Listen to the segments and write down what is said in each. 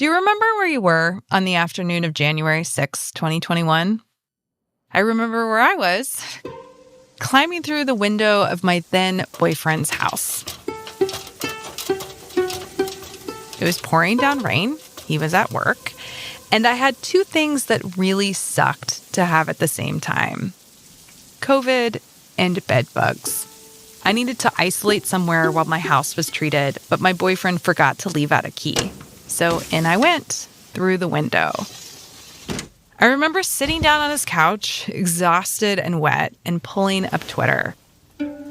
Do you remember where you were on the afternoon of January 6, 2021? I remember where I was, climbing through the window of my then boyfriend's house. It was pouring down rain. He was at work. And I had two things that really sucked to have at the same time: COVID and bed bugs. I needed to isolate somewhere while my house was treated, but my boyfriend forgot to leave out a key. So in I went, through the window. I remember sitting down on his couch, exhausted and wet, and pulling up Twitter.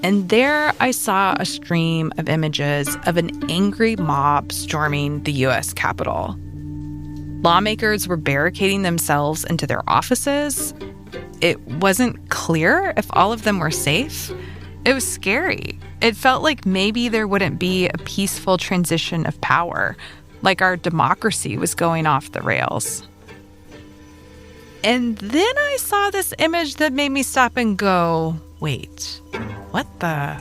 And there I saw a stream of images of an angry mob storming the U.S. Capitol. Lawmakers were barricading themselves into their offices. It wasn't clear if all of them were safe. It was scary. It felt like maybe there wouldn't be a peaceful transition of power, like our democracy was going off the rails. And then I saw this image that made me stop and go, wait, what the?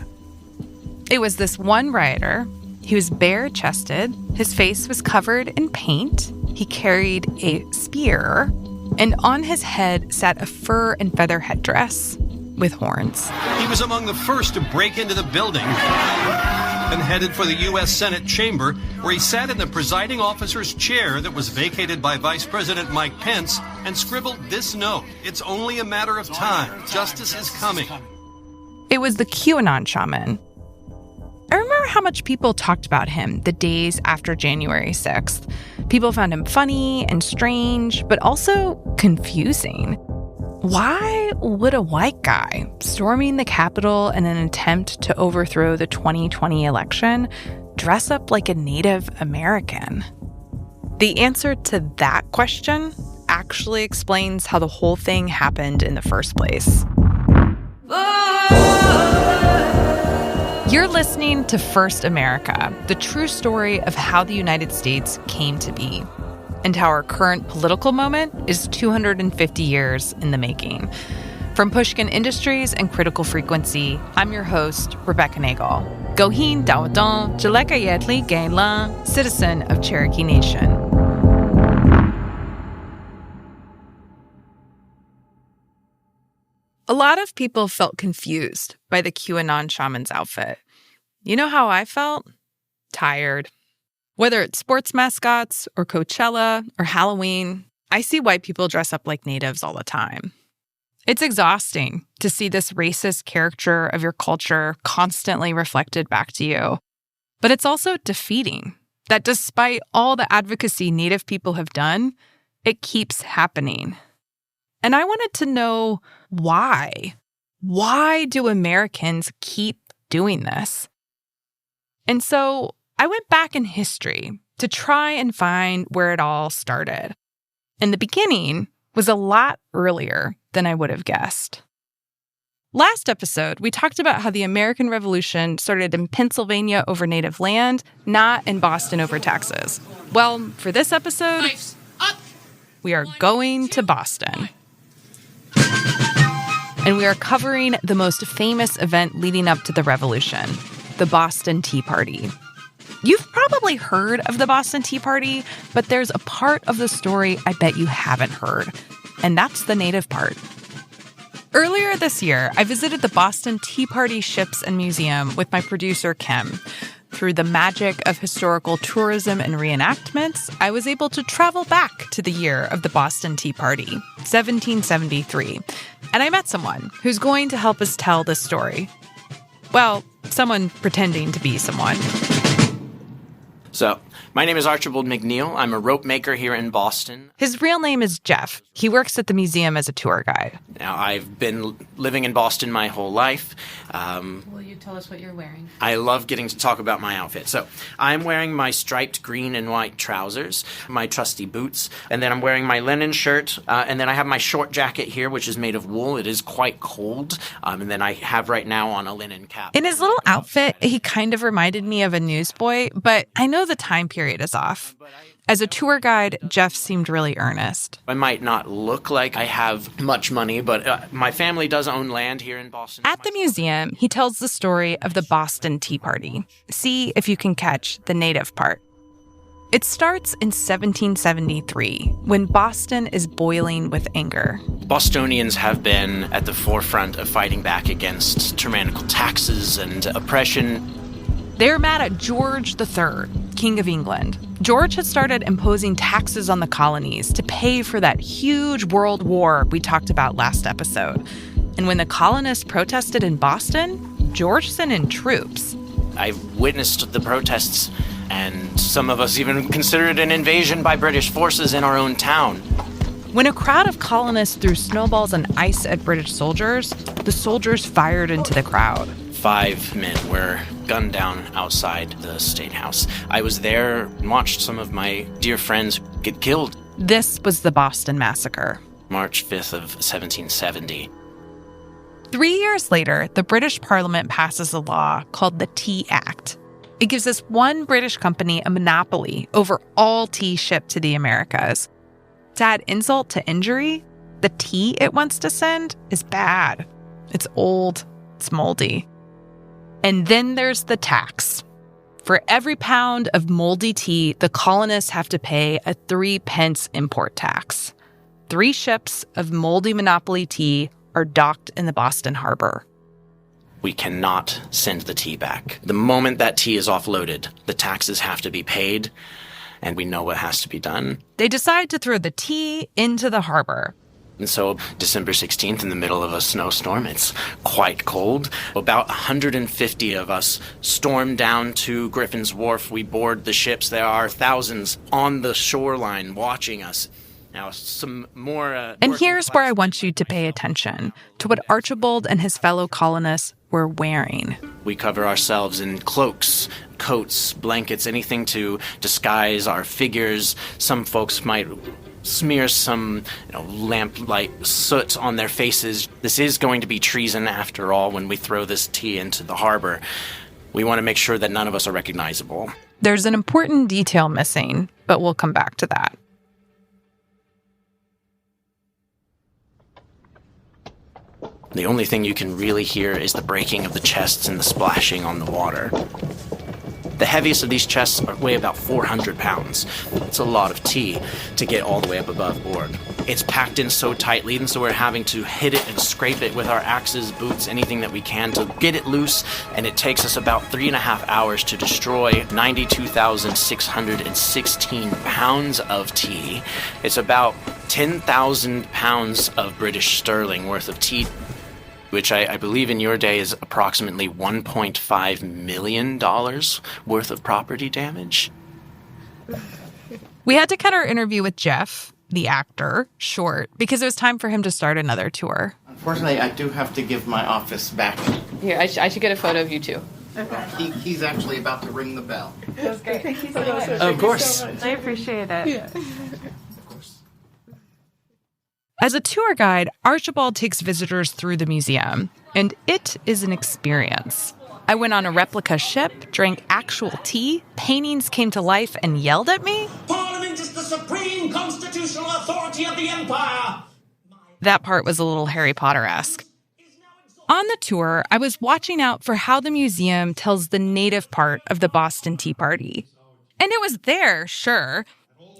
It was this one rioter. He was bare-chested. His face was covered in paint. He carried a spear. And on his head sat a fur and feather headdress with horns. He was among the first to break into the building and headed for the U.S. Senate chamber, where he sat in the presiding officer's chair that was vacated by Vice President Mike Pence and scribbled this note: "It's only a matter of time. Justice is coming." It was the QAnon shaman. I remember how much people talked about him the days after January 6th. People found him funny and strange, but also confusing. Why would a white guy storming the Capitol in an attempt to overthrow the 2020 election dress up like a Native American? The answer to that question actually explains how the whole thing happened in the first place. You're listening to First America, the true story of how the United States came to be, and how our current political moment is 250 years in the making. From Pushkin Industries and Critical Frequency, I'm your host, Rebecca Nagle. Gohin Dawadon, Jaleka Yetli Gainla, citizen of Cherokee Nation. A lot of people felt confused by the QAnon shaman's outfit. You know how I felt? Tired. Whether it's sports mascots or Coachella or Halloween, I see white people dress up like natives all the time. It's exhausting to see this racist caricature of your culture constantly reflected back to you. But it's also defeating that despite all the advocacy Native people have done, it keeps happening. And I wanted to know why. Why do Americans keep doing this? And so I went back in history to try and find where it all started. And the beginning was a lot earlier than I would have guessed. Last episode, we talked about how the American Revolution started in Pennsylvania over native land, not in Boston over taxes. Well, for this episode, we are going to Boston. And we are covering the most famous event leading up to the Revolution, the Boston Tea Party. You've probably heard of the Boston Tea Party, but there's a part of the story I bet you haven't heard, and that's the Native part. Earlier this year, I visited the Boston Tea Party Ships and Museum with my producer, Kim. Through the magic of historical tourism and reenactments, I was able to travel back to the year of the Boston Tea Party, 1773, and I met someone who's going to help us tell this story. Well, someone pretending to be someone. So, my name is Archibald McNeil. I'm a rope maker here in Boston. His real name is Jeff. He works at the museum as a tour guide. Now, I've been living in Boston my whole life. Will you tell us what you're wearing? I love getting to talk about my outfit. So, I'm wearing my striped green and white trousers, my trusty boots, and then I'm wearing my linen shirt, and then I have my short jacket here, which is made of wool. It is quite cold, and then I have right now on a linen cap. In his little outfit, he kind of reminded me of a newsboy, but I know the time period is off. As a tour guide, Jeff seemed really earnest. I might not look like I have much money, but my family does own land here in Boston. At the museum, he tells the story of the Boston Tea Party. See if you can catch the native part. It starts in 1773, when Boston is boiling with anger. Bostonians have been at the forefront of fighting back against tyrannical taxes and oppression. They're mad at George III, King of England. George had started imposing taxes on the colonies to pay for that huge world war we talked about last episode. And when the colonists protested in Boston, George sent in troops. I witnessed the protests, and some of us even considered an invasion by British forces in our own town. When a crowd of colonists threw snowballs and ice at British soldiers, the soldiers fired into the crowd. 5 men were gunned down outside the State House. I was there and watched some of my dear friends get killed. This was the Boston Massacre. March 5th of 1770. 3 years later, the British Parliament passes a law called the Tea Act. It gives this one British company a monopoly over all tea shipped to the Americas. To add insult to injury, the tea it wants to send is bad. It's old, it's moldy. And then there's the tax. For every pound of moldy tea, the colonists have to pay a 3-pence import tax. 3 ships of moldy monopoly tea are docked in the Boston harbor. We cannot send the tea back. The moment that tea is offloaded, the taxes have to be paid, and we know what has to be done. They decide to throw the tea into the harbor. And so December 16th, in the middle of a snowstorm, it's quite cold. About 150 of us storm down to Griffin's Wharf. We board the ships. There are thousands on the shoreline watching us. Now, some more... And here's where I want you to pay attention to what Archibald and his fellow colonists were wearing. We cover ourselves in cloaks, coats, blankets, anything to disguise our figures. Some folks might smear some lamplight soot on their faces. This is going to be treason after all when we throw this tea into the harbor. We want to make sure that none of us are recognizable. There's an important detail missing, but we'll come back to that. The only thing you can really hear is the breaking of the chests and the splashing on the water. The heaviest of these chests weigh about 400 pounds. It's a lot of tea to get all the way up above board. It's packed in so tightly, and so we're having to hit it and scrape it with our axes, boots, anything that we can to get it loose, and it takes us about 3.5 hours to destroy 92,616 pounds of tea. It's about 10,000 pounds of British sterling worth of tea, which I believe in your day is approximately $1.5 million worth of property damage. We had to cut our interview with Jeff, the actor, short because it was time for him to start another tour. Unfortunately, I do have to give my office back. Here, I should get a photo of you two. Okay. He's actually about to ring the bell. That's great. Thank you so much. Of course. I appreciate it. Yeah. As a tour guide, Archibald takes visitors through the museum, and it is an experience. I went on a replica ship, drank actual tea, paintings came to life and yelled at me. Parliament is the supreme constitutional authority of the empire. That part was a little Harry Potter-esque. On the tour, I was watching out for how the museum tells the native part of the Boston Tea Party. And it was there, sure.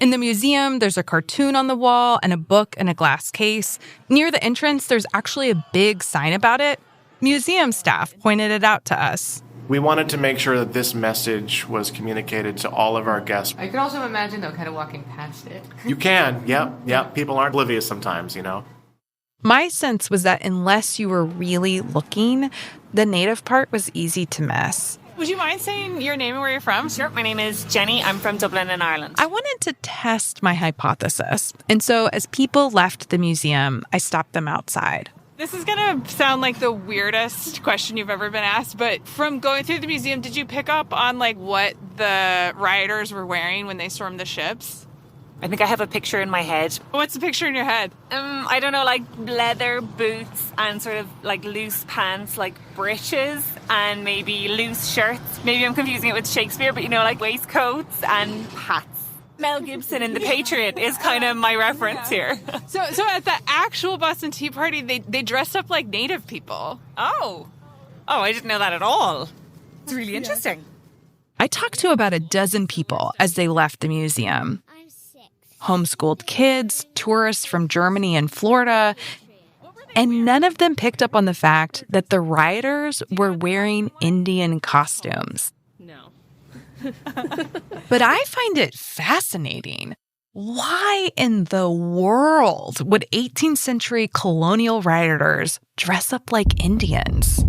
In the museum, there's a cartoon on the wall and a book in a glass case. Near the entrance, there's actually a big sign about it. Museum staff pointed it out to us. We wanted to make sure that this message was communicated to all of our guests. I could also imagine, though, kind of walking past it. You can, yep. People aren't oblivious sometimes, My sense was that unless you were really looking, the native part was easy to miss. Would you mind saying your name and where you're from? Sure. My name is Jenny. I'm from Dublin in Ireland. I wanted to test my hypothesis. And so as people left the museum, I stopped them outside. This is going to sound like the weirdest question you've ever been asked, but from going through the museum, did you pick up on what the rioters were wearing when they stormed the ships? I think I have a picture in my head. What's the picture in your head? I don't know, leather boots and sort of loose pants, breeches and maybe loose shirts. Maybe I'm confusing it with Shakespeare, but waistcoats and hats. Mel Gibson in The Patriot is kind of my reference here. So at the actual Boston Tea Party, they dressed up like native people. Oh, I didn't know that at all. It's really interesting. I talked to about a dozen people as they left the museum. Homeschooled kids, tourists from Germany and Florida, and none of them picked up on the fact that the rioters were wearing Indian costumes. No. But I find it fascinating. Why in the world would 18th century colonial rioters dress up like Indians?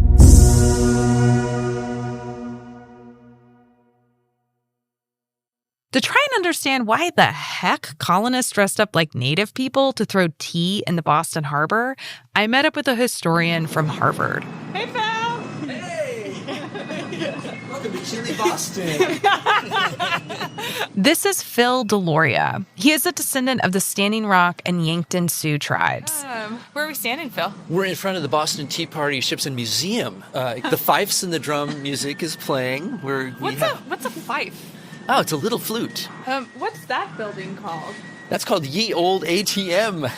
To try and understand why the heck colonists dressed up like native people to throw tea in the Boston Harbor, I met up with a historian from Harvard. Hey, Phil! Welcome to chilly Boston. This is Phil Deloria. He is a descendant of the Standing Rock and Yankton Sioux tribes. Where are we standing, Phil? We're in front of the Boston Tea Party Ships and Museum. The fifes and the drum music is playing. What's a fife? Oh, it's a little flute. What's that building called? That's called Ye Old ATM.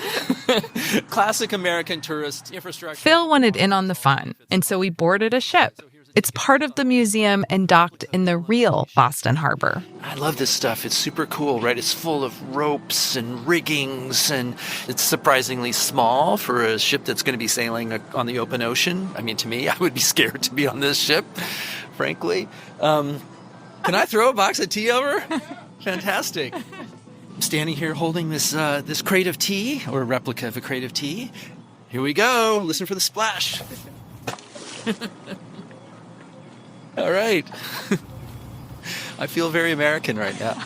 Classic American tourist infrastructure. Phil wanted in on the fun, and so we boarded a ship. It's part of the museum and docked in the real Boston Harbor. I love this stuff. It's super cool, right? It's full of ropes and riggings, and it's surprisingly small for a ship that's going to be sailing on the open ocean. I mean, to me, I would be scared to be on this ship, frankly. Can I throw a box of tea over? Fantastic. I'm standing here holding this crate of tea, or a replica of a crate of tea. Here we go. Listen for the splash. All right. I feel very American right now.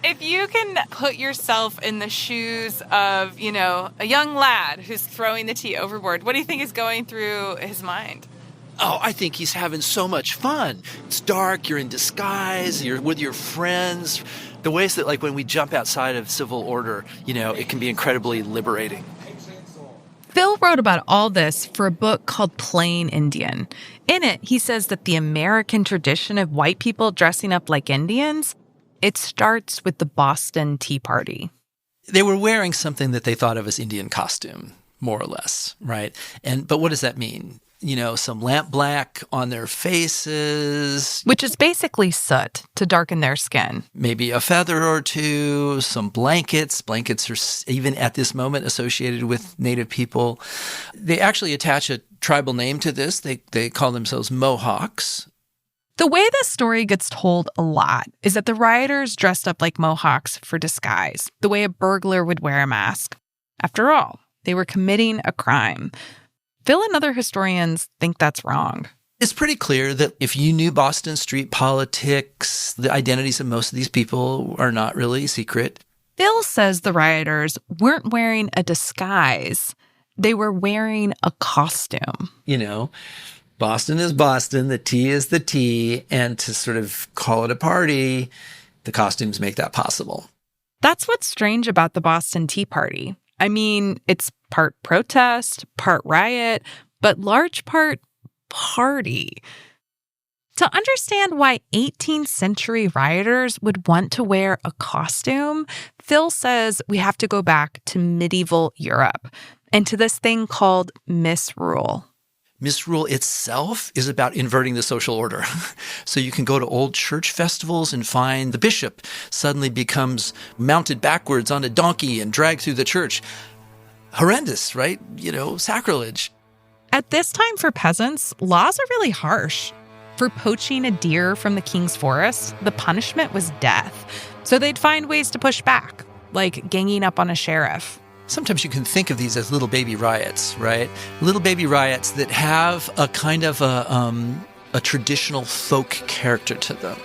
If you can put yourself in the shoes of, a young lad who's throwing the tea overboard, what do you think is going through his mind? Oh, I think he's having so much fun. It's dark, you're in disguise, you're with your friends. The ways that, like, when we jump outside of civil order, it can be incredibly liberating. Phil wrote about all this for a book called Plain Indian. In it, he says that the American tradition of white people dressing up like Indians, it starts with the Boston Tea Party. They were wearing something that they thought of as Indian costume, more or less, right? But what does that mean? Some lamp black on their faces. Which is basically soot to darken their skin. Maybe a feather or two, some blankets. Blankets are even at this moment associated with Native people. They actually attach a tribal name to this. They call themselves Mohawks. The way this story gets told a lot is that the rioters dressed up like Mohawks for disguise, the way a burglar would wear a mask. After all, they were committing a crime. Phil and other historians think that's wrong. It's pretty clear that if you knew Boston street politics, the identities of most of these people are not really secret. Phil says the rioters weren't wearing a disguise. They were wearing a costume. Boston is Boston, the tea is the tea, and to sort of call it a party, the costumes make that possible. That's what's strange about the Boston Tea Party. I mean, it's part protest, part riot, but large part party. To understand why 18th century rioters would want to wear a costume, Phil says we have to go back to medieval Europe and to this thing called misrule. Misrule itself is about inverting the social order. So you can go to old church festivals and find the bishop suddenly becomes mounted backwards on a donkey and dragged through the church. Horrendous, right? Sacrilege. At this time for peasants, laws are really harsh. For poaching a deer from the king's forest, the punishment was death. So they'd find ways to push back, like ganging up on a sheriff. Sometimes you can think of these as little baby riots, right? Little baby riots that have a kind of a traditional folk character to them.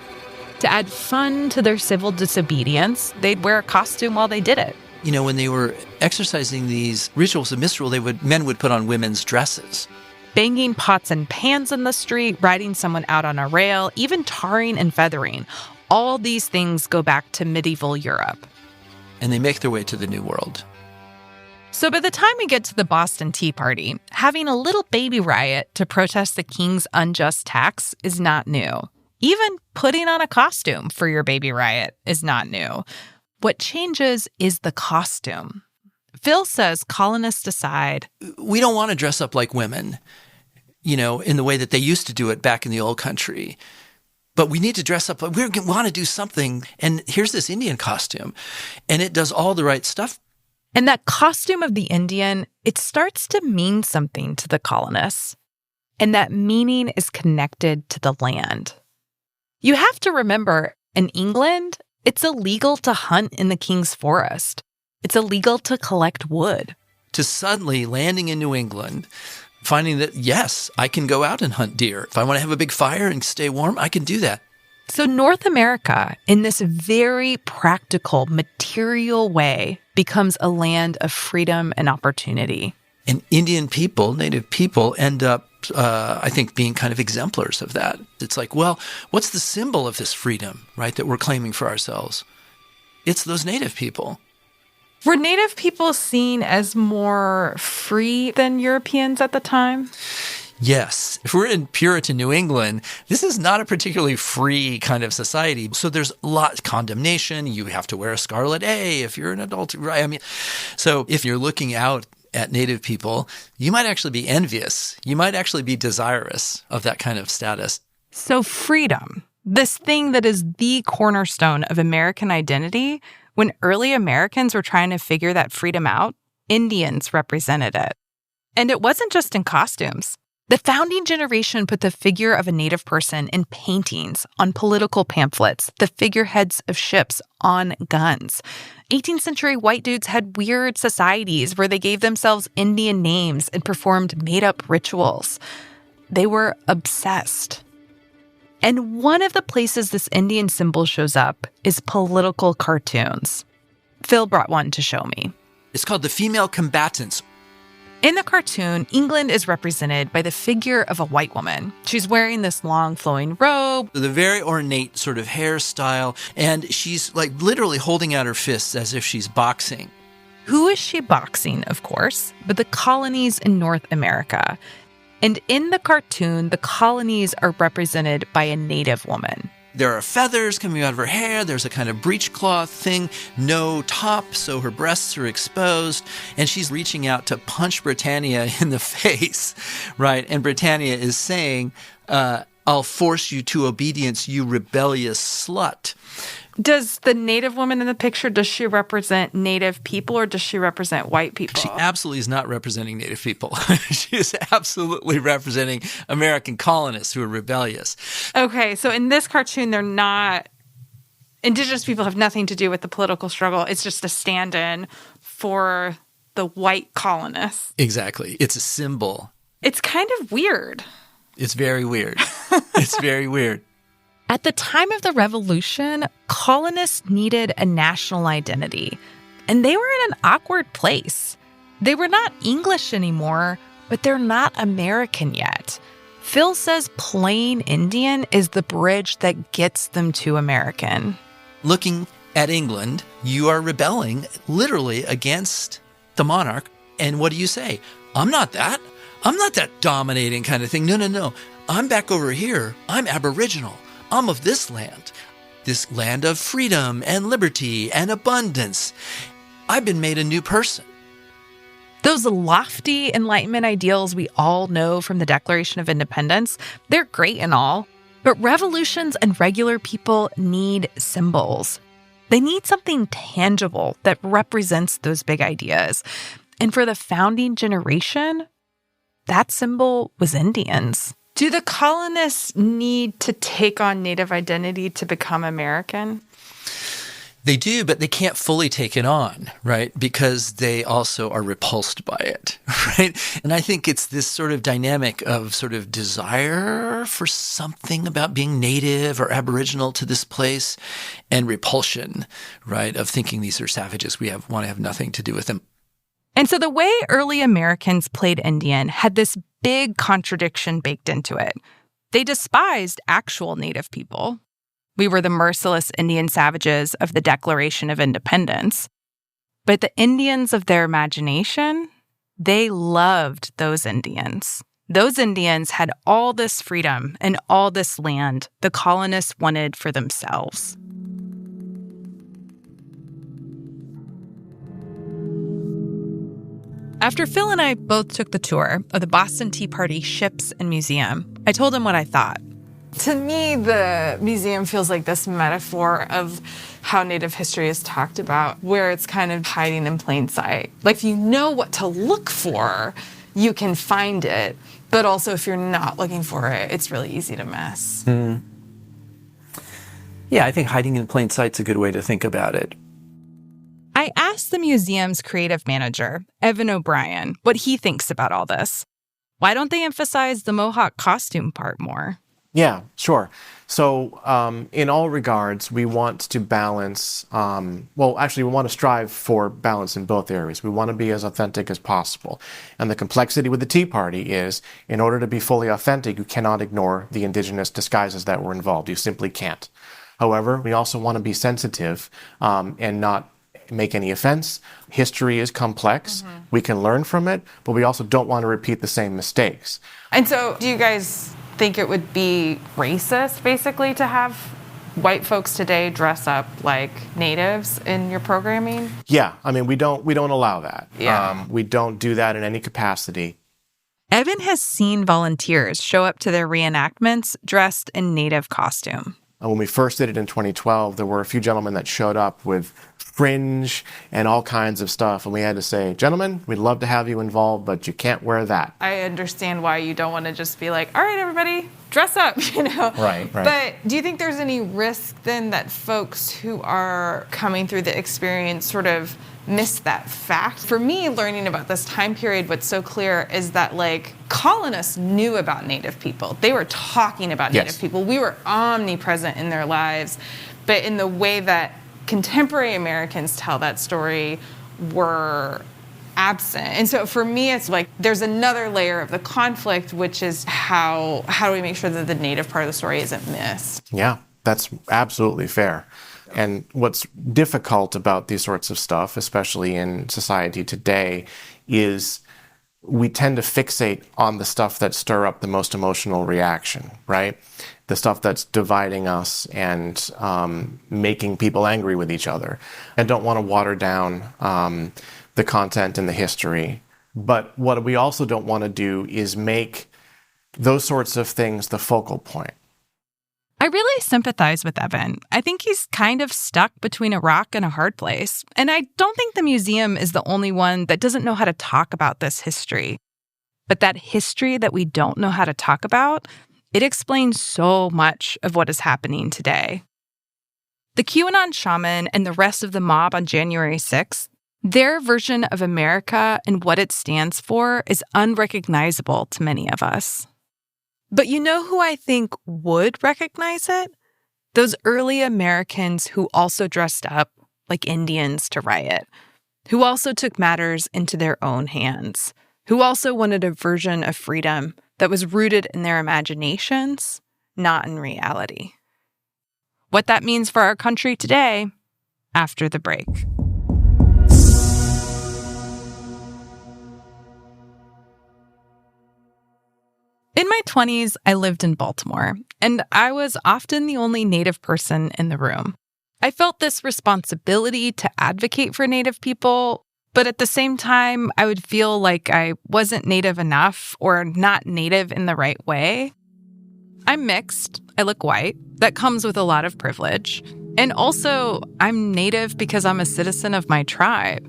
To add fun to their civil disobedience, they'd wear a costume while they did it. When they were exercising these rituals of misrule, men would put on women's dresses. Banging pots and pans in the street, riding someone out on a rail, even tarring and feathering. All these things go back to medieval Europe. And they make their way to the New World. So by the time we get to the Boston Tea Party, having a little baby riot to protest the king's unjust tax is not new. Even putting on a costume for your baby riot is not new. What changes is the costume. Phil says colonists decide, we don't want to dress up like women, in the way that they used to do it back in the old country. but we need to dress up. We want to do something. And here's this Indian costume. And it does all the right stuff. And that costume of the Indian, it starts to mean something to the colonists. And that meaning is connected to the land. You have to remember, in England, it's illegal to hunt in the king's forest. It's illegal to collect wood. To suddenly landing in New England, finding that, yes, I can go out and hunt deer. If I want to have a big fire and stay warm, I can do that. So North America, in this very practical, material way, becomes a land of freedom and opportunity. And Indian people, Native people, end up, I think, being kind of exemplars of that. It's like, well, what's the symbol of this freedom, right, that we're claiming for ourselves? It's those Native people. Were Native people seen as more free than Europeans at the time? Yes. If we're in Puritan New England, this is not a particularly free kind of society. So there's a lot of condemnation. You have to wear a scarlet A if you're an adult, right? I mean, so if you're looking out at Native people, you might actually be envious. You might actually be desirous of that kind of status. So freedom, this thing that is the cornerstone of American identity, when early Americans were trying to figure that freedom out, Indians represented it. And it wasn't just in costumes. The founding generation put the figure of a Native person in paintings, on political pamphlets, the figureheads of ships, on guns. 18th century white dudes had weird societies where they gave themselves Indian names and performed made-up rituals. They were obsessed. And one of the places this Indian symbol shows up is political cartoons. Phil brought one to show me. It's called the Female Combatants. In the cartoon, England is represented by the figure of a white woman. She's wearing this long flowing robe. The very ornate sort of hairstyle, and she's like literally holding out her fists as if she's boxing. Who is she boxing, of course, but the colonies in North America. And in the cartoon, the colonies are represented by a Native woman. There are feathers coming out of her hair. There's a kind of breechcloth thing, no top, so her breasts are exposed. And she's reaching out to punch Britannia in the face, right? And Britannia is saying, I'll force you to obedience, you rebellious slut. Does the Native woman in the picture, does she represent Native people or does she represent white people? She absolutely is not representing Native people. She is absolutely representing American colonists who are rebellious. Okay, so in this cartoon, they're not... Indigenous people have nothing to do with the political struggle. It's just a stand-in for the white colonists. Exactly. It's a symbol. It's kind of weird. It's very weird. It's very weird. At the time of the Revolution, colonists needed a national identity, and they were in an awkward place. They were not English anymore, but they're not American yet. Phil says plain Indian is the bridge that gets them to American. Looking at England, you are rebelling literally against the monarch. And what do you say? I'm not that. I'm not that dominating kind of thing. No. I'm back over here. I'm Aboriginal. I'm of this land of freedom and liberty and abundance. I've been made a new person. Those lofty Enlightenment ideals we all know from the Declaration of Independence, they're great and all, but revolutions and regular people need symbols. They need something tangible that represents those big ideas. And for the founding generation, that symbol was Indians. Do the colonists need to take on Native identity to become American? They do, but they can't fully take it on, right? Because they also are repulsed by it, right? And I think it's this sort of dynamic of sort of desire for something about being native or Aboriginal to this place and repulsion, right? Of thinking these are savages. We want to have nothing to do with them. And so the way early Americans played Indian had this big contradiction baked into it. They despised actual Native people. We were the merciless Indian savages of the Declaration of Independence. But the Indians of their imagination, they loved those Indians. Those Indians had all this freedom and all this land the colonists wanted for themselves. After Phil and I both took the tour of the Boston Tea Party ships and museum, I told him what I thought. To me, the museum feels like this metaphor of how Native history is talked about, where it's kind of hiding in plain sight. Like, if you know what to look for, you can find it. But also, if you're not looking for it, it's really easy to miss. Yeah, I think hiding in plain sight's a good way to think about it. I asked the museum's creative manager, Evan O'Brien, what he thinks about all this. Why don't they emphasize the Mohawk costume part more? Yeah, sure. So in all regards, we want to balance, we want to strive for balance in both areas. We want to be as authentic as possible. And the complexity with the Tea Party is, in order to be fully authentic, you cannot ignore the Indigenous disguises that were involved. You simply can't. However, we also want to be sensitive and not make any offense. History is complex. We can learn from it, but we also don't want to repeat the same mistakes. And so, do you guys think it would be racist, basically, to have white folks today dress up like natives in your programming? Yeah, I mean, we don't allow that. Yeah. We don't do that in any capacity. Evan has seen volunteers show up to their reenactments dressed in Native costume. When we first did it in 2012, there were a few gentlemen that showed up with fringe and all kinds of stuff. And we had to say, gentlemen, we'd love to have you involved, but you can't wear that. I understand why you don't want to just be like, all right, everybody, dress up, you know? Right. But do you think there's any risk then that folks who are coming through the experience sort of miss that fact? For me, learning about this time period, what's so clear is that, like, colonists knew about Native people. They were talking about Native people. We were omnipresent in their lives. But in the way that contemporary Americans tell that story, were absent. And so for me, it's like there's another layer of the conflict, which is how do we make sure that the Native part of the story isn't missed? Yeah, that's absolutely fair. And what's difficult about these sorts of stuff, especially in society today, is we tend to fixate on the stuff that stir up the most emotional reaction, right? The stuff that's dividing us and making people angry with each other, and don't want to water down the content and the history. But what we also don't want to do is make those sorts of things the focal point. I really sympathize with Evan. I think he's kind of stuck between a rock and a hard place. And I don't think the museum is the only one that doesn't know how to talk about this history. But that history that we don't know how to talk about, it explains so much of what is happening today. The QAnon shaman and the rest of the mob on January 6th, their version of America and what it stands for is unrecognizable to many of us. But you know who I think would recognize it? Those early Americans who also dressed up like Indians to riot, who also took matters into their own hands, who also wanted a version of freedom that was rooted in their imaginations, not in reality. What that means for our country today, after the break. In my 20s, I lived in Baltimore, and I was often the only Native person in the room. I felt this responsibility to advocate for Native people, but at the same time, I would feel like I wasn't Native enough or not Native in the right way. I'm mixed. I look white. That comes with a lot of privilege. And also, I'm Native because I'm a citizen of my tribe.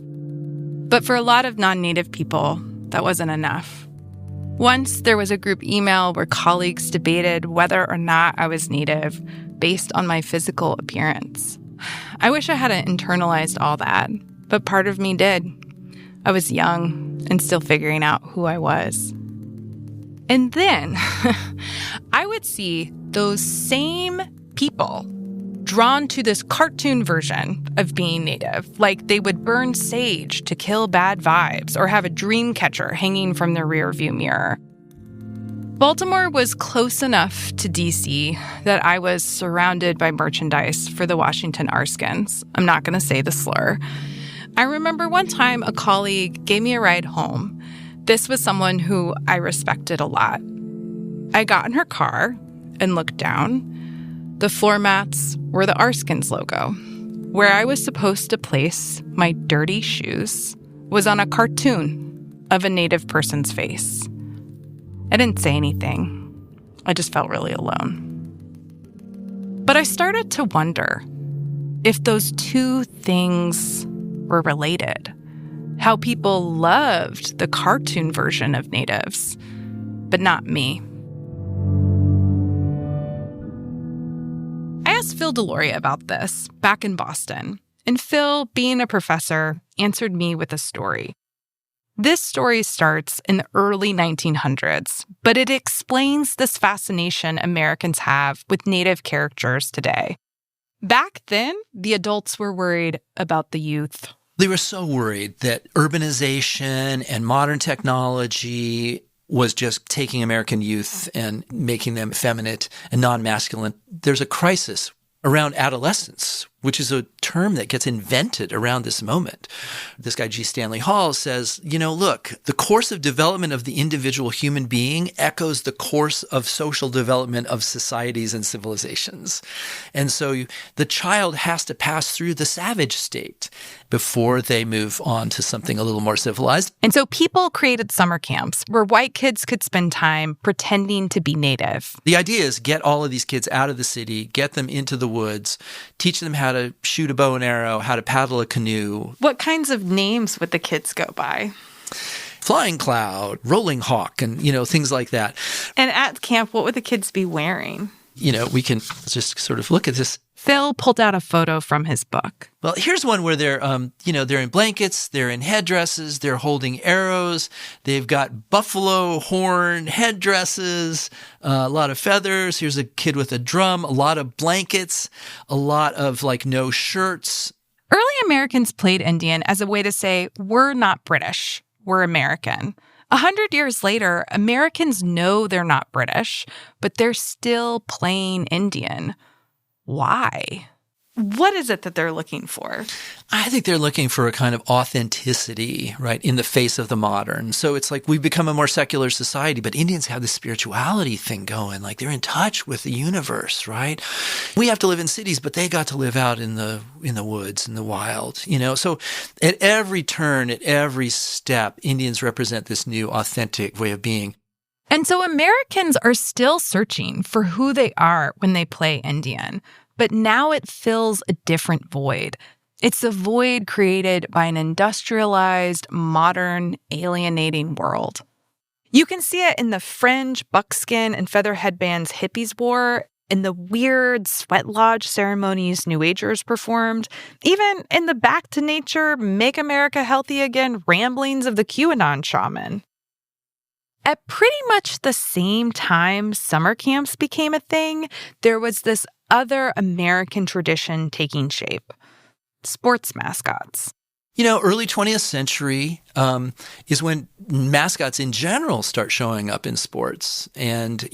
But for a lot of non-Native people, that wasn't enough. Once, there was a group email where colleagues debated whether or not I was Native based on my physical appearance. I wish I hadn't internalized all that, but part of me did. I was young and still figuring out who I was. And then I would see those same people drawn to this cartoon version of being Native, like they would burn sage to kill bad vibes or have a dream catcher hanging from their rearview mirror. Baltimore was close enough to D.C. that I was surrounded by merchandise for the Washington Arskins. I'm not going to say the slur. I remember one time a colleague gave me a ride home. This was someone who I respected a lot. I got in her car and looked down. The floor mats were the Arskins logo. Where I was supposed to place my dirty shoes was on a cartoon of a Native person's face. I didn't say anything. I just felt really alone. But I started to wonder if those two things were related. How people loved the cartoon version of natives, but not me. I asked Phil Deloria about this back in Boston, and Phil, being a professor, answered me with a story. This story starts in the early 1900s, but it explains this fascination Americans have with Native characters today. Back then, the adults were worried about the youth. They were so worried that urbanization and modern technology was just taking American youth and making them effeminate and non-masculine. There's a crisis around adolescence, which is a term that gets invented around this moment. This guy, G. Stanley Hall, says, look, the course of development of the individual human being echoes the course of social development of societies and civilizations. And so the child has to pass through the savage state before they move on to something a little more civilized. And so people created summer camps where white kids could spend time pretending to be Native. The idea is get all of these kids out of the city, get them into the woods, teach them how to shoot a bow and arrow, how to paddle a canoe. What kinds of names would the kids go by? Flying Cloud, Rolling Hawk, and, things like that. And at camp, what would the kids be wearing? We can just sort of look at this. Phil pulled out a photo from his book. Well, here's one where they're in blankets, they're in headdresses, they're holding arrows, they've got buffalo horn headdresses, a lot of feathers. Here's a kid with a drum, a lot of blankets, a lot of no shirts. Early Americans played Indian as a way to say, we're not British, we're American. 100 years later, Americans know they're not British, but they're still playing Indian. Why? What is it that they're looking for? I think they're looking for a kind of authenticity, right, in the face of the modern. So it's like we've become a more secular society, but Indians have this spirituality thing going. Like they're in touch with the universe, right? We have to live in cities, but they got to live out in the woods, in the wild, So at every turn, at every step, Indians represent this new authentic way of being. And so Americans are still searching for who they are when they play Indian. But now it fills a different void. It's the void created by an industrialized, modern, alienating world. You can see it in the fringe, buckskin, and feather headbands hippies wore, in the weird sweat lodge ceremonies New Agers performed, even in the back to nature, make America healthy again ramblings of the QAnon shaman. At pretty much the same time summer camps became a thing, there was this other American tradition taking shape: sports mascots. Early 20th century is when mascots in general start showing up in sports. And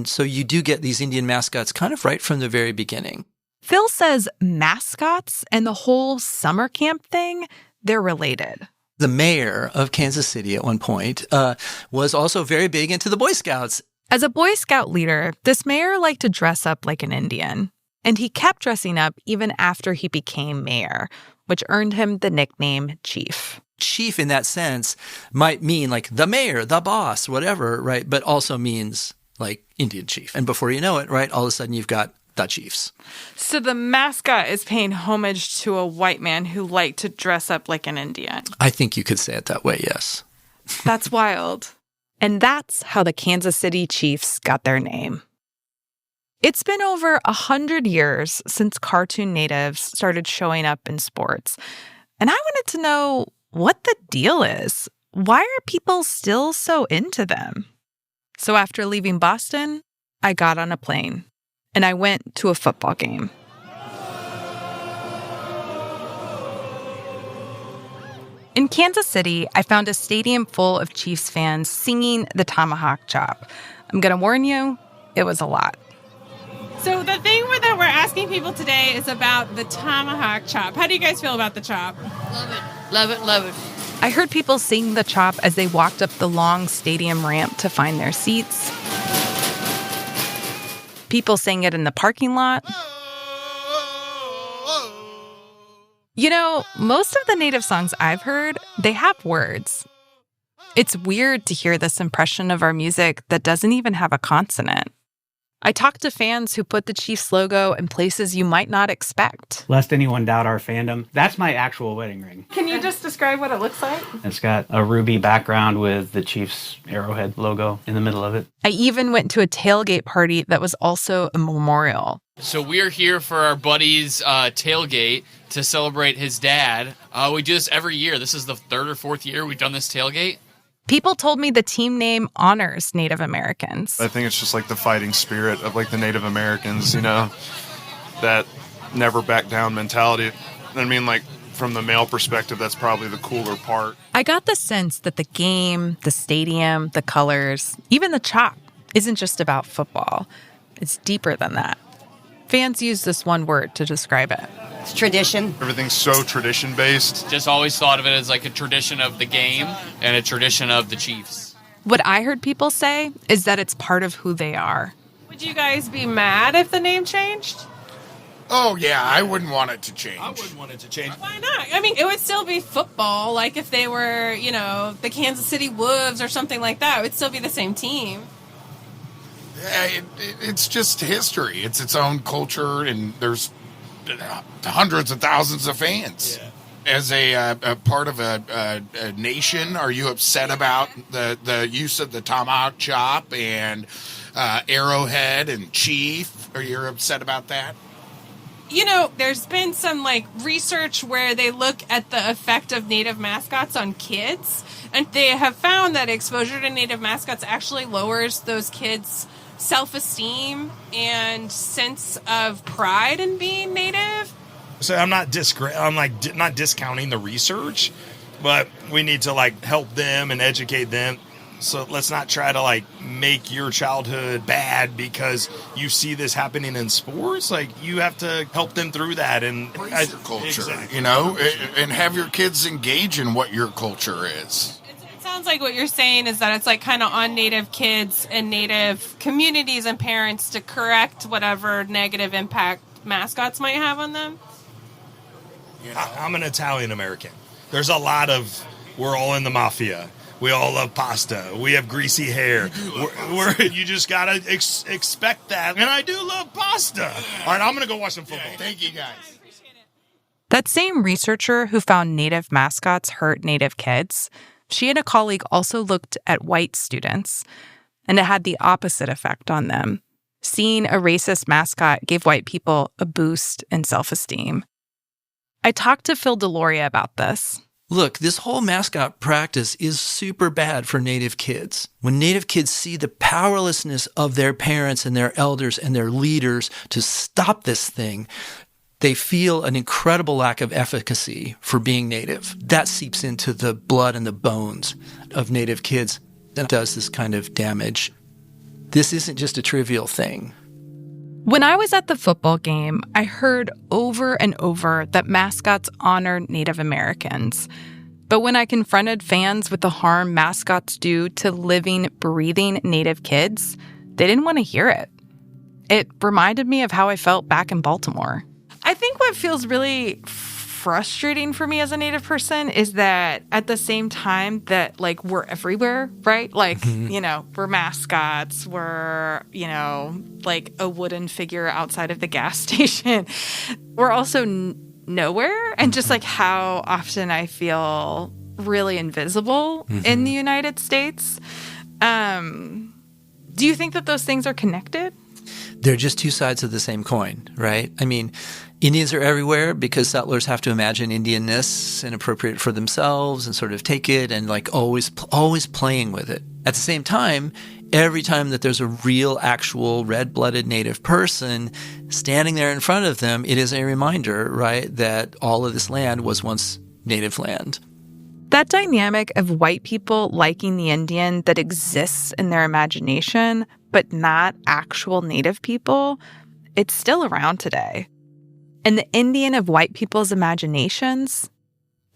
so you do get these Indian mascots kind of right from the very beginning. Phil says mascots and the whole summer camp thing, they're related. The mayor of Kansas City at one point was also very big into the Boy Scouts. As a Boy Scout leader, this mayor liked to dress up like an Indian. And he kept dressing up even after he became mayor, which earned him the nickname Chief. Chief in that sense might mean like the mayor, the boss, whatever, right? But also means like Indian chief. And before you know it, right, all of a sudden you've got the chiefs. So the mascot is paying homage to a white man who liked to dress up like an Indian. I think you could say it that way, yes. That's wild. And that's how the Kansas City Chiefs got their name. It's been over 100 years since cartoon natives started showing up in sports. And I wanted to know what the deal is. Why are people still so into them? So after leaving Boston, I got on a plane and I went to a football game. In Kansas City, I found a stadium full of Chiefs fans singing the Tomahawk Chop. I'm going to warn you, it was a lot. So the thing that we're asking people today is about the Tomahawk Chop. How do you guys feel about the chop? Love it, love it, love it. I heard people sing the chop as they walked up the long stadium ramp to find their seats. People sang it in the parking lot. Most of the native songs I've heard, they have words. It's weird to hear this impression of our music that doesn't even have a consonant. I talked to fans who put the Chiefs logo in places you might not expect. Lest anyone doubt our fandom, that's my actual wedding ring. Can you just describe what it looks like? It's got a ruby background with the Chiefs arrowhead logo in the middle of it. I even went to a tailgate party that was also a memorial. So we're here for our buddy's tailgate to celebrate his dad. We do this every year. This is the 3rd or 4th year we've done this tailgate. People told me the team name honors Native Americans. I think it's just like the fighting spirit of like the Native Americans, you know, that never back down mentality. I mean, like from the male perspective, that's probably the cooler part. I got the sense that the game, the stadium, the colors, even the chop isn't just about football. It's deeper than that. Fans use this one word to describe it. It's tradition. Everything's so tradition-based. Just always thought of it as like a tradition of the game and a tradition of the Chiefs. What I heard people say is that it's part of who they are. Would you guys be mad if the name changed? Oh, yeah, I wouldn't want it to change. I wouldn't want it to change. Why not? I mean, it would still be football. Like if they were, you know, the Kansas City Wolves or something like that, it would still be the same team. It's just history. It's its own culture, and there's hundreds of thousands of fans. Yeah. As a part of a nation, are you upset about the use of the tomahawk chop and arrowhead and chief? Are you upset about that? You know, there's been some like research where they look at the effect of Native mascots on kids, and they have found that exposure to Native mascots actually lowers those kids' self-esteem and sense of pride in being Native. So I'm not not discounting the research, but we need to like help them and educate them. So let's not try to like make your childhood bad because you see this happening in sports. Like you have to help them through that and embrace your culture, exactly. You know, and have your kids engage in what your culture is. It sounds like what you're saying is that it's like kind of on Native kids and Native communities and parents to correct whatever negative impact mascots might have on them. You know, I'm an Italian American. There's a lot of we're all in the mafia. We all love pasta. We have greasy hair. You just got to expect that. And I do love pasta. All right, I'm going to go watch some football. Thank you, guys. That same researcher who found Native mascots hurt Native kids, she and a colleague also looked at white students, and it had the opposite effect on them. Seeing a racist mascot gave white people a boost in self-esteem. I talked to Phil Deloria about this. Look, this whole mascot practice is super bad for Native kids. When Native kids see the powerlessness of their parents and their elders and their leaders to stop this thing, they feel an incredible lack of efficacy for being Native. That seeps into the blood and the bones of Native kids. That does this kind of damage. This isn't just a trivial thing. When I was at the football game, I heard over and over that mascots honor Native Americans. But when I confronted fans with the harm mascots do to living, breathing Native kids, they didn't want to hear it. It reminded me of how I felt back in Baltimore. I think what feels really frustrating for me as a Native person is that at the same time that, like, we're everywhere, right? Like, you know, we're mascots, we're, you know, like a wooden figure outside of the gas station. We're also nowhere. And just like how often I feel really invisible in the United States. Do you think that those things are connected? They're just two sides of the same coin, right? I mean, Indians are everywhere because settlers have to imagine Indianness inappropriate for themselves and sort of take it and like always playing with it. At the same time, every time that there's a real, actual red-blooded Native person standing there in front of them, it is a reminder, right, that all of this land was once Native land. That dynamic of white people liking the Indian that exists in their imagination, but not actual Native people, it's still around today. And the Indian of white people's imaginations,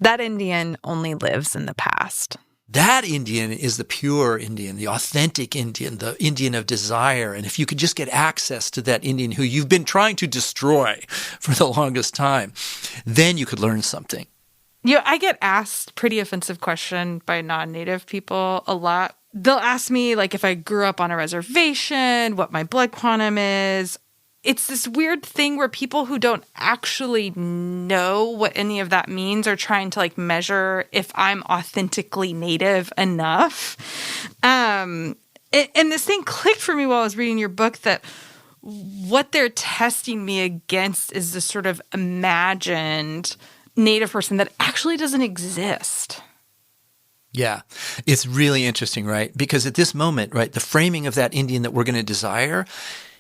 that Indian only lives in the past. That Indian is the pure Indian, the authentic Indian, the Indian of desire. And if you could just get access to that Indian who you've been trying to destroy for the longest time, then you could learn something. Yeah, I get asked pretty offensive question by non-Native people a lot they'll ask me, like, if I grew up on a reservation, what my blood quantum is. It's this weird thing where people who don't actually know what any of that means are trying to, like, measure if I'm authentically Native enough. And this thing clicked for me while I was reading your book that what they're testing me against is this sort of imagined Native person that actually doesn't exist. Yeah, it's really interesting, right? Because at this moment, right, the framing of that Indian that we're going to desire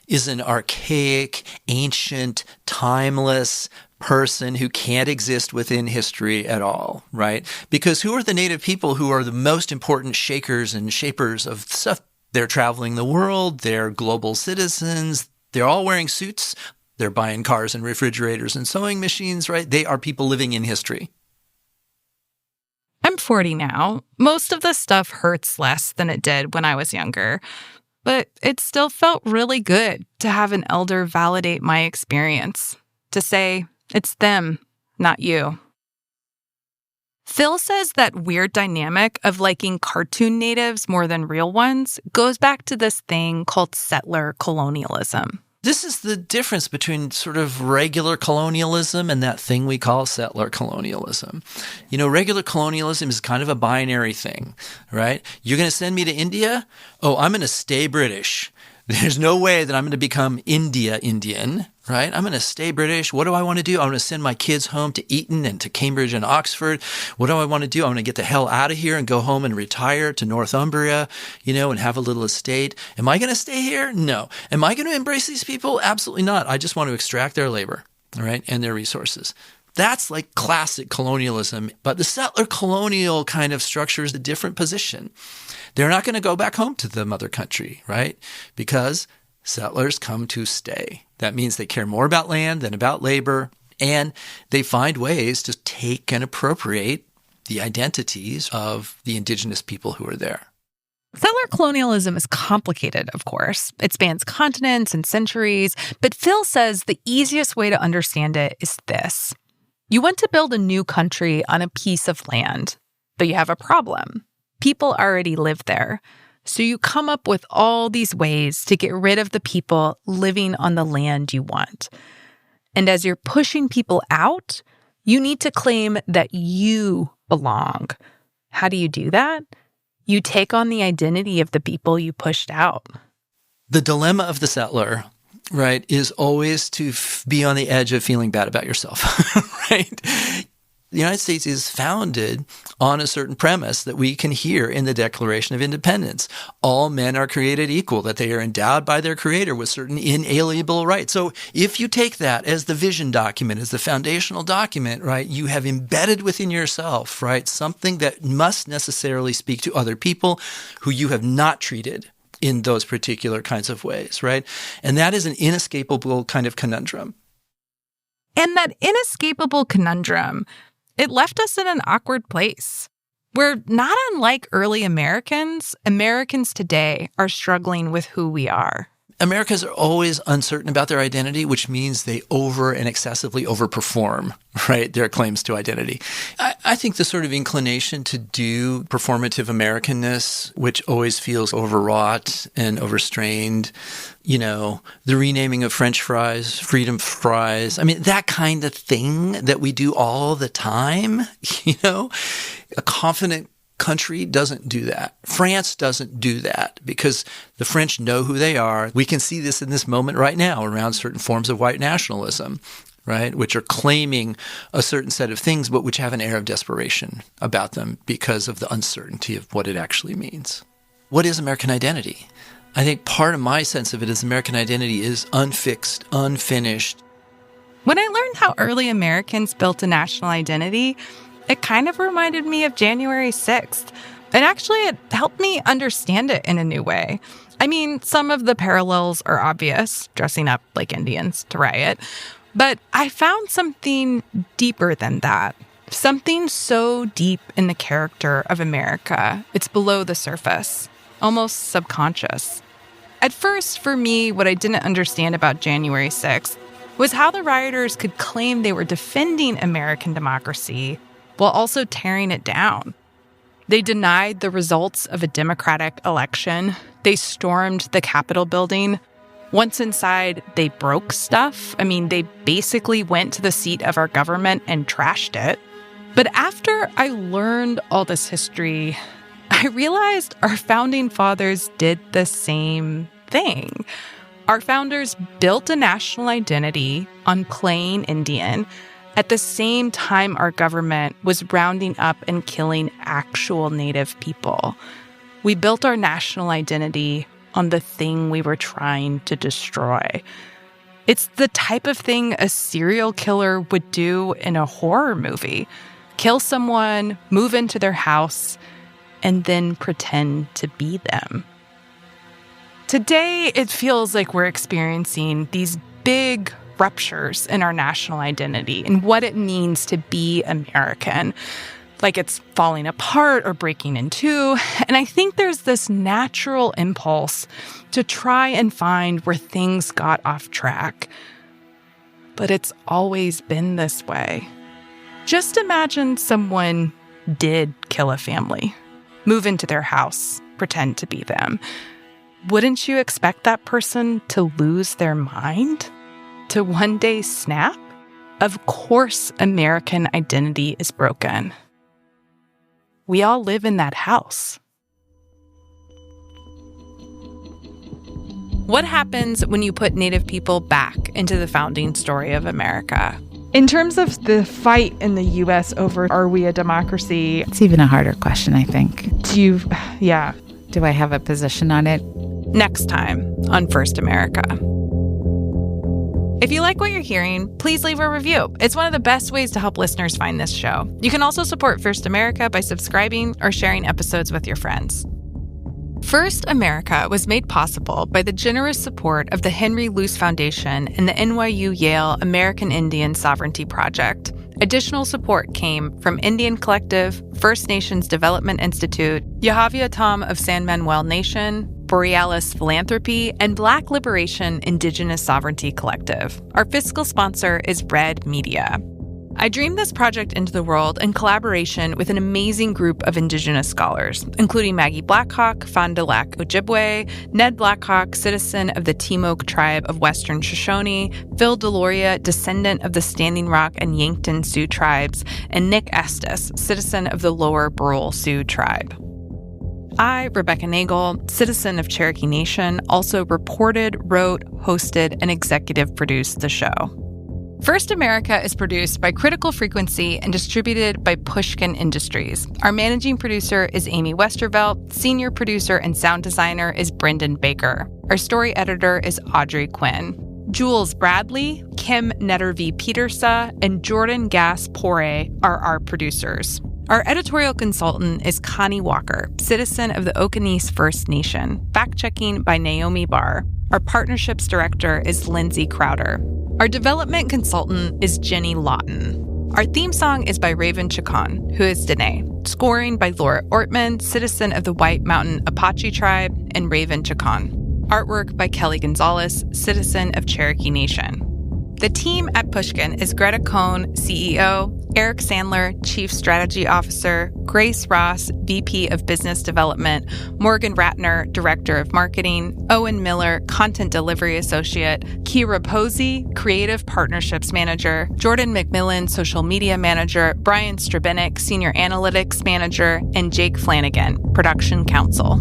is an archaic, ancient, timeless person who can't exist within history at all, right? Because who are the Native people who are the most important shakers and shapers of stuff? They're traveling the world, they're global citizens, they're all wearing suits, they're buying cars and refrigerators and sewing machines, right? They are people living in history. I'm 40 now. Most of this stuff hurts less than it did when I was younger. But it still felt really good to have an elder validate my experience, to say, it's them, not you. Phil says that weird dynamic of liking cartoon natives more than real ones goes back to this thing called settler colonialism. This is the difference between sort of regular colonialism and that thing we call settler colonialism. You know, regular colonialism is kind of a binary thing, right? You're going to send me to India? Oh, I'm going to stay British. There's no way that I'm going to become Indian, right? I'm going to stay British. What do I want to do? I want to send my kids home to Eton and to Cambridge and Oxford. What do I want to do? I want to get the hell out of here and go home and retire to Northumbria, you know, and have a little estate. Am I going to stay here? No. Am I going to embrace these people? Absolutely not. I just want to extract their labor, right, and their resources. That's like classic colonialism. But the settler colonial kind of structure is a different position. They're not going to go back home to the mother country, right? Because settlers come to stay. That means they care more about land than about labor, and they find ways to take and appropriate the identities of the indigenous people who are there. Settler colonialism is complicated, of course. It spans continents and centuries, but Phil says the easiest way to understand it is this. You want to build a new country on a piece of land, but you have a problem. People already live there. So you come up with all these ways to get rid of the people living on the land you want. And as you're pushing people out, you need to claim that you belong. How do you do that? You take on the identity of the people you pushed out. The dilemma of the settler, right, is always to be on the edge of feeling bad about yourself, right? The United States is founded on a certain premise that we can hear in the Declaration of Independence. All men are created equal, that they are endowed by their creator with certain inalienable rights. So if you take that as the vision document, as the foundational document, right, you have embedded within yourself, right, something that must necessarily speak to other people who you have not treated in those particular kinds of ways, right? And that is an inescapable kind of conundrum. And that inescapable conundrum, it left us in an awkward place. Where, not unlike early Americans, Americans today are struggling with who we are. Americans are always uncertain about their identity, which means they over and excessively overperform, right, their claims to identity. I think the sort of inclination to do performative Americanness, which always feels overwrought and overstrained, you know, the renaming of French fries, freedom fries, I mean, that kind of thing that we do all the time, you know, a confident country doesn't do that. France doesn't do that because the French know who they are. We can see this in this moment right now around certain forms of white nationalism, right, which are claiming a certain set of things, but which have an air of desperation about them because of the uncertainty of what it actually means. What is American identity? I think part of my sense of it is American identity is unfixed, unfinished. When I learned how early Americans built a national identity, it kind of reminded me of January 6th. And actually, it helped me understand it in a new way. I mean, some of the parallels are obvious, dressing up like Indians to riot. But I found something deeper than that. Something so deep in the character of America. It's below the surface, almost subconscious. At first, for me, what I didn't understand about January 6th was how the rioters could claim they were defending American democracy while also tearing it down. They denied the results of a democratic election. They stormed the Capitol building. Once inside, they broke stuff. I mean, they basically went to the seat of our government and trashed it. But after I learned all this history, I realized our founding fathers did the same thing. Our founders built a national identity on playing Indian at the same time our government was rounding up and killing actual Native people. We built our national identity on the thing we were trying to destroy. It's the type of thing a serial killer would do in a horror movie. Kill someone, move into their house, and then pretend to be them. Today, it feels like we're experiencing these big ruptures in our national identity and what it means to be American. Like it's falling apart or breaking in two. And I think there's this natural impulse to try and find where things got off track. But it's always been this way. Just imagine someone did kill a family, move into their house, pretend to be them. Wouldn't you expect that person to lose their mind? To one day snap? Of course, American identity is broken. We all live in that house. What happens when you put Native people back into the founding story of America? In terms of the fight in the U.S. over are we a democracy? It's even a harder question, I think. Do I have a position on it? Next time on First America. If you like what you're hearing, please leave a review. It's one of the best ways to help listeners find this show. You can also support First America by subscribing or sharing episodes with your friends. First America was made possible by the generous support of the Henry Luce Foundation and the NYU Yale American Indian Sovereignty Project. Additional support came from Indian Collective, First Nations Development Institute, Yahaviatam of San Manuel Nation, Borealis Philanthropy, and Black Liberation Indigenous Sovereignty Collective. Our fiscal sponsor is Red Media. I dreamed this project into the world in collaboration with an amazing group of Indigenous scholars, including Maggie Blackhawk, Fond du Lac Ojibwe, Ned Blackhawk, citizen of the Timok tribe of Western Shoshone, Phil Deloria, descendant of the Standing Rock and Yankton Sioux tribes, and Nick Estes, citizen of the Lower Brule Sioux tribe. I, Rebecca Nagle, citizen of Cherokee Nation, also reported, wrote, hosted, and executive produced the show. First America is produced by Critical Frequency and distributed by Pushkin Industries. Our managing producer is Amy Westervelt. Senior producer and sound designer is Brendan Baker. Our story editor is Audrey Quinn. Jules Bradley, Kim Nettervie-Petersa, and Jordan Gass-Pore are our producers. Our editorial consultant is Connie Walker, citizen of the Okanese First Nation. Fact-checking by Naomi Barr. Our partnerships director is Lindsay Crowder. Our development consultant is Jenny Lawton. Our theme song is by Raven Chacon, who is Danae. Scoring by Laura Ortman, citizen of the White Mountain Apache Tribe, and Raven Chacon. Artwork by Kelly Gonzalez, citizen of Cherokee Nation. The team at Pushkin is Greta Cohn, CEO, Eric Sandler, Chief Strategy Officer, Grace Ross, VP of Business Development, Morgan Ratner, Director of Marketing, Owen Miller, Content Delivery Associate, Kira Posey, Creative Partnerships Manager, Jordan McMillan, Social Media Manager, Brian Strabinick, Senior Analytics Manager, and Jake Flanagan, Production Counsel.